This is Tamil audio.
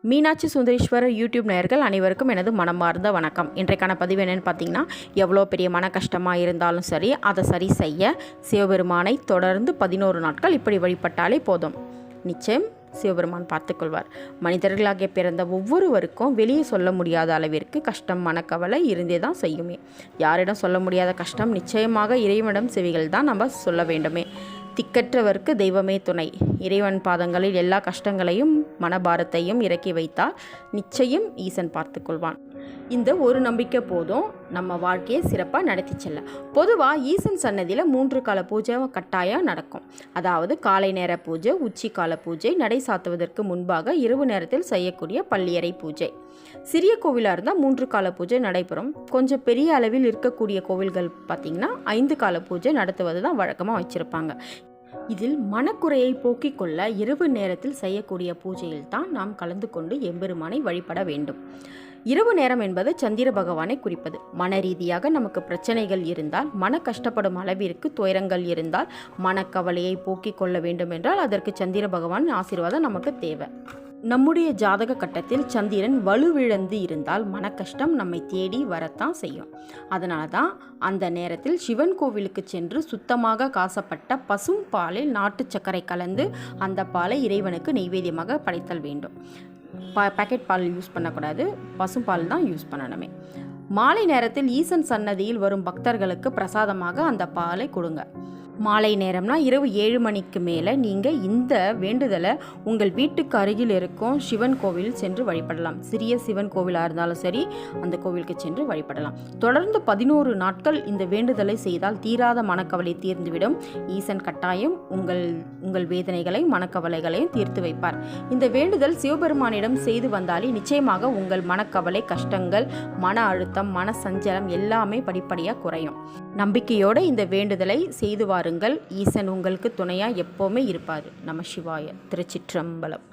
மீனாட்சி சுந்தரேஸ்வரர் யூடியூப் நேயர்கள் அனைவருக்கும் எனது மனமார்ந்த வணக்கம். இன்றைக்கான பதிவு என்னென்னு பார்த்தீங்கன்னா, எவ்வளோ பெரிய மன கஷ்டமாக இருந்தாலும் சரி, அதை சரி செய்ய சிவபெருமானை தொடர்ந்து 11 நாட்கள் இப்படி வழிபட்டாலே போதும். நிச்சயம் சிவபெருமான் பார்த்துக்கொள்வார். மனிதர்களாகிய பிறந்த ஒவ்வொருவருக்கும் வெளியே சொல்ல முடியாத அளவிற்கு கஷ்டம், மனக்கவலை இருந்தே தான் செய்யுமே. யாரிடம் சொல்ல முடியாத கஷ்டம் நிச்சயமாக இறைவனிடம் செவிகள் தான் நம்ம சொல்ல வேண்டுமே. திக்கற்றவர்க்கு தெய்வமே துணை. இறைவன் பாதங்களில் எல்லா கஷ்டங்களையும் மனபாரத்தையும் இறக்கி வைத்தால் நிச்சயம் ஈசன் பார்த்து கொள்வான். இந்த ஒரு நம்பிக்கை போதும் நம்ம வாழ்க்கையை சிறப்பாக நடத்தி செல்ல. பொதுவாக ஈசன் சன்னதியில் 3 கால பூஜை கட்டாயம் நடக்கும். அதாவது காலை நேர பூஜை, உச்சி கால பூஜை, நடை சாத்துவதற்கு முன்பாக இரவு நேரத்தில் செய்யக்கூடிய பள்ளியறை பூஜை. சிறிய கோவிலாக இருந்தால் 3 கால பூஜை நடைபெறும். கொஞ்சம் பெரிய அளவில் இருக்கக்கூடிய கோவில்கள் பார்த்திங்கன்னா 5 கால பூஜை நடத்துவது தான் வழக்கமாக வச்சுருப்பாங்க. இதில் மனக்குறையை போக்கிக் கொள்ள இரவு நேரத்தில் செய்யக்கூடிய பூஜையில் தான் நாம் கலந்து கொண்டு எம்பெருமானை வழிபட வேண்டும். இரவு நேரம் என்பது சந்திர பகவானை குறிப்பது. மன ரீதியாக நமக்கு பிரச்சனைகள் இருந்தால், மன கஷ்டப்படும் அளவிற்கு துயரங்கள் இருந்தால், மனக்கவலையை போக்கிக் கொள்ள வேண்டும் என்றால் அதற்கு சந்திர பகவான் ஆசீர்வாதம் நமக்கு தேவை. நம்முடைய ஜாதக கட்டத்தில் சந்திரன் வலுவிழந்து இருந்தால் மனக்கஷ்டம் நம்மை தேடி வரத்தான் செய்யும். அதனால தான் அந்த நேரத்தில் சிவன் கோவிலுக்கு சென்று சுத்தமாக காசப்பட்ட பசும் பாலில் நாட்டு சர்க்கரை கலந்து அந்த பாலை இறைவனுக்கு நெய்வேத்தியமாக படைத்தல் வேண்டும். பாக்கெட் பால் யூஸ் பண்ணக்கூடாது, பசும்பால் தான் யூஸ் பண்ணணுமே. மாலை நேரத்தில் ஈசன் சன்னதியில் வரும் பக்தர்களுக்கு பிரசாதமாக அந்த பாலை கொடுங்க. மாலை நேரம்னா இரவு 7 மணிக்கு மேலே நீங்கள் இந்த வேண்டுதலை உங்கள் வீட்டுக்கு அருகில் இருக்கும் சிவன் கோவில் சென்று வழிபடலாம். சிறிய சிவன் கோவிலாக இருந்தாலும் சரி, அந்த கோவிலுக்கு சென்று வழிபடலாம். தொடர்ந்து 11 நாட்கள் இந்த வேண்டுதலை செய்தால் தீராத மனக்கவலை தீர்ந்துவிடும். ஈசன் கட்டாயம் உங்கள் வேதனைகளை, மனக்கவலைகளையும் தீர்த்து வைப்பார். இந்த வேண்டுதல் சிவபெருமானிடம் செய்து வந்தாலே நிச்சயமாக உங்கள் மனக்கவலை, கஷ்டங்கள், மன அழுத்தம், மன சஞ்சலம் எல்லாமே படிப்படியாக குறையும். நம்பிக்கையோடு இந்த வேண்டுதலை செய்து வாருங்கள். ஈசன் உங்களுக்கு துணையாக எப்போவுமே இருப்பார். நம சிவாய. திருச்சிற்றம்பலம்.